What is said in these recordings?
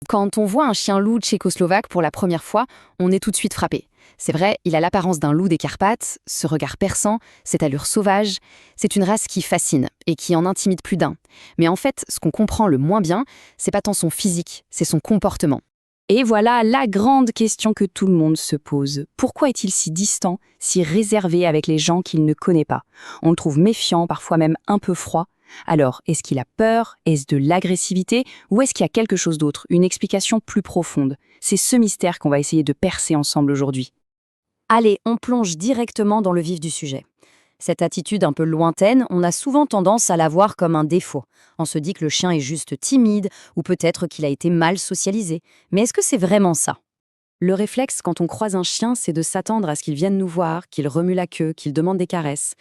Quand on voit un chien loup tchécoslovaque pour la première fois, on est tout de suite frappé. C'est vrai, il a l'apparence d'un loup des Carpates, ce regard perçant, cette allure sauvage. C'est une race qui fascine et qui en intimide plus d'un. Mais en fait, ce qu'on comprend le moins bien, c'est pas tant son physique, c'est son comportement. Et voilà la grande question que tout le monde se pose. Pourquoi est-il si distant, si réservé avec les gens qu'il ne connaît pas? On le trouve méfiant, parfois même un peu froid. Alors, est-ce qu'il a peur? Est-ce de l'agressivité? Ou est-ce qu'il y a quelque chose d'autre, une explication plus profonde? C'est ce mystère qu'on va essayer de percer ensemble aujourd'hui. Allez, on plonge directement dans le vif du sujet. Cette attitude un peu lointaine, on a souvent tendance à la voir comme un défaut. On se dit que le chien est juste timide, ou peut-être qu'il a été mal socialisé. Mais est-ce que c'est vraiment ça? Le réflexe quand on croise un chien, c'est de s'attendre à ce qu'il vienne nous voir, qu'il remue la queue, qu'il demande des caresses.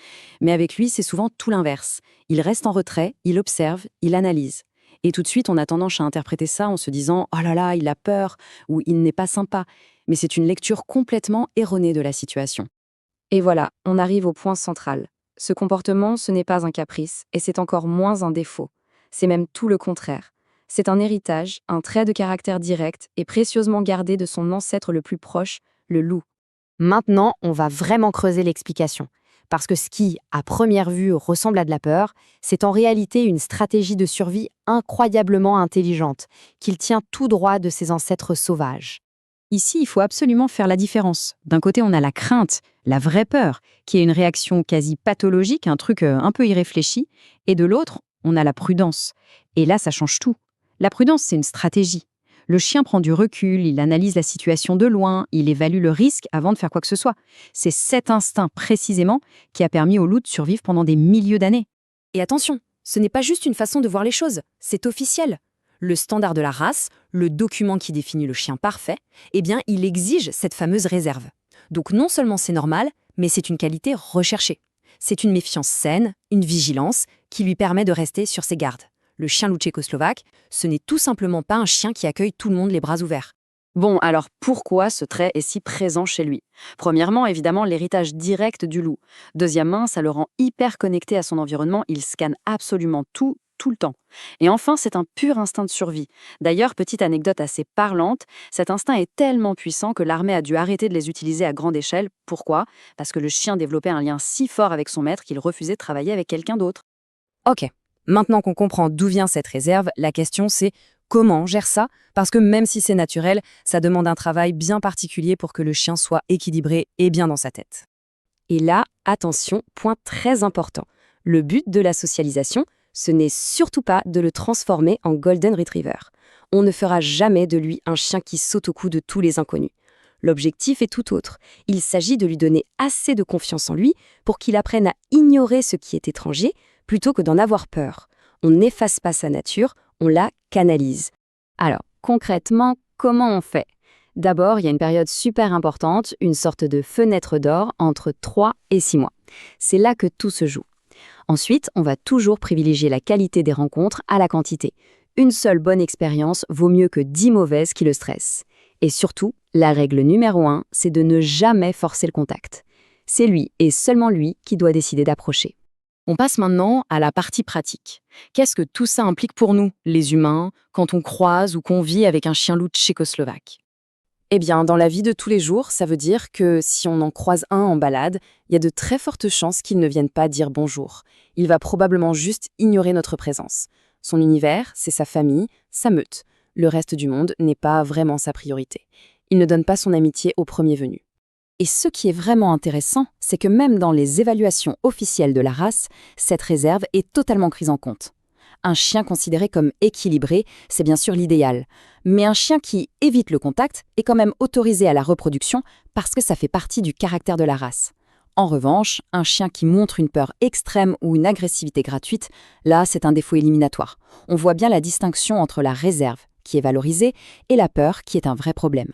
Mais avec lui, c'est souvent tout l'inverse. Il reste en retrait, il observe, il analyse. Et tout de suite, on a tendance à interpréter ça en se disant « Oh là là, il a peur » ou « Il n'est pas sympa ». Mais c'est une lecture complètement erronée de la situation. Et voilà, on arrive au point central. Ce comportement, ce n'est pas un caprice, et c'est encore moins un défaut. C'est même tout le contraire. C'est un héritage, un trait de caractère direct et précieusement gardé de son ancêtre le plus proche, le loup. Maintenant, on va vraiment creuser l'explication. Parce que ce qui, à première vue, ressemble à de la peur, c'est en réalité une stratégie de survie incroyablement intelligente, qu'il tient tout droit de ses ancêtres sauvages. Ici, il faut absolument faire la différence. D'un côté, on a la crainte, la vraie peur, qui est une réaction quasi pathologique, un truc un peu irréfléchi, et de l'autre, on a la prudence. Et là, ça change tout. La prudence, c'est une stratégie. Le chien prend du recul, il analyse la situation de loin, il évalue le risque avant de faire quoi que ce soit. C'est cet instinct précisément qui a permis au loup de survivre pendant des milliers d'années. Et attention, ce n'est pas juste une façon de voir les choses, c'est officiel. Le standard de la race, le document qui définit le chien parfait, eh bien, il exige cette fameuse réserve. Donc non seulement c'est normal, mais c'est une qualité recherchée. C'est une méfiance saine, une vigilance, qui lui permet de rester sur ses gardes. Le chien loup tchécoslovaque, ce n'est tout simplement pas un chien qui accueille tout le monde les bras ouverts. Bon, alors pourquoi ce trait est si présent chez lui? Premièrement, évidemment, l'héritage direct du loup. Deuxièmement, ça le rend hyper connecté à son environnement, il scanne absolument tout, tout le temps. Et enfin, c'est un pur instinct de survie. D'ailleurs, petite anecdote assez parlante, cet instinct est tellement puissant que l'armée a dû arrêter de les utiliser à grande échelle. Pourquoi? Parce que le chien développait un lien si fort avec son maître qu'il refusait de travailler avec quelqu'un d'autre. Ok, maintenant qu'on comprend d'où vient cette réserve, la question c'est comment on gère ça? Parce que même si c'est naturel, ça demande un travail bien particulier pour que le chien soit équilibré et bien dans sa tête. Et là, attention, point très important. Le but de la socialisation, ce n'est surtout pas de le transformer en Golden Retriever. On ne fera jamais de lui un chien qui saute au cou de tous les inconnus. L'objectif est tout autre. Il s'agit de lui donner assez de confiance en lui pour qu'il apprenne à ignorer ce qui est étranger plutôt que d'en avoir peur. On n'efface pas sa nature, on la canalise. Alors, concrètement, comment on fait? D'abord, il y a une période super importante, une sorte de fenêtre d'or entre 3 et 6 mois. C'est là que tout se joue. Ensuite, on va toujours privilégier la qualité des rencontres à la quantité. Une seule bonne expérience vaut mieux que 10 mauvaises qui le stressent. Et surtout, la règle numéro 1, c'est de ne jamais forcer le contact. C'est lui et seulement lui qui doit décider d'approcher. On passe maintenant à la partie pratique. Qu'est-ce que tout ça implique pour nous, les humains, quand on croise ou qu'on vit avec un chien loup tchécoslovaque? Eh bien, dans la vie de tous les jours, ça veut dire que si on en croise un en balade, il y a de très fortes chances qu'il ne vienne pas dire bonjour. Il va probablement juste ignorer notre présence. Son univers, c'est sa famille, sa meute. Le reste du monde n'est pas vraiment sa priorité. Il ne donne pas son amitié au premier venu. Et ce qui est vraiment intéressant, c'est que même dans les évaluations officielles de la race, cette réserve est totalement prise en compte. Un chien considéré comme équilibré, c'est bien sûr l'idéal. Mais un chien qui évite le contact est quand même autorisé à la reproduction parce que ça fait partie du caractère de la race. En revanche, un chien qui montre une peur extrême ou une agressivité gratuite, là, c'est un défaut éliminatoire. On voit bien la distinction entre la réserve, qui est valorisée, et la peur, qui est un vrai problème.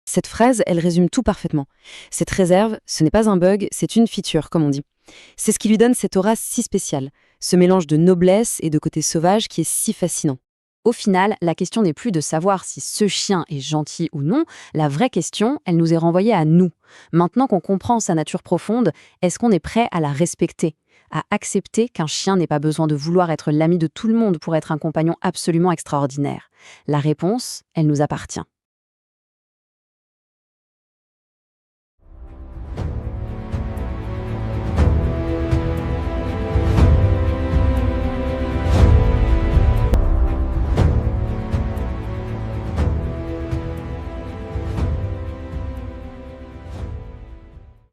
Cette phrase, elle résume tout parfaitement. Cette réserve, ce n'est pas un bug, c'est une feature, comme on dit. C'est ce qui lui donne cette aura si spéciale, ce mélange de noblesse et de côté sauvage qui est si fascinant. Au final, la question n'est plus de savoir si ce chien est gentil ou non, la vraie question, elle nous est renvoyée à nous. Maintenant qu'on comprend sa nature profonde, est-ce qu'on est prêt à la respecter, à accepter qu'un chien n'ait pas besoin de vouloir être l'ami de tout le monde pour être un compagnon absolument extraordinaire? La réponse, elle nous appartient.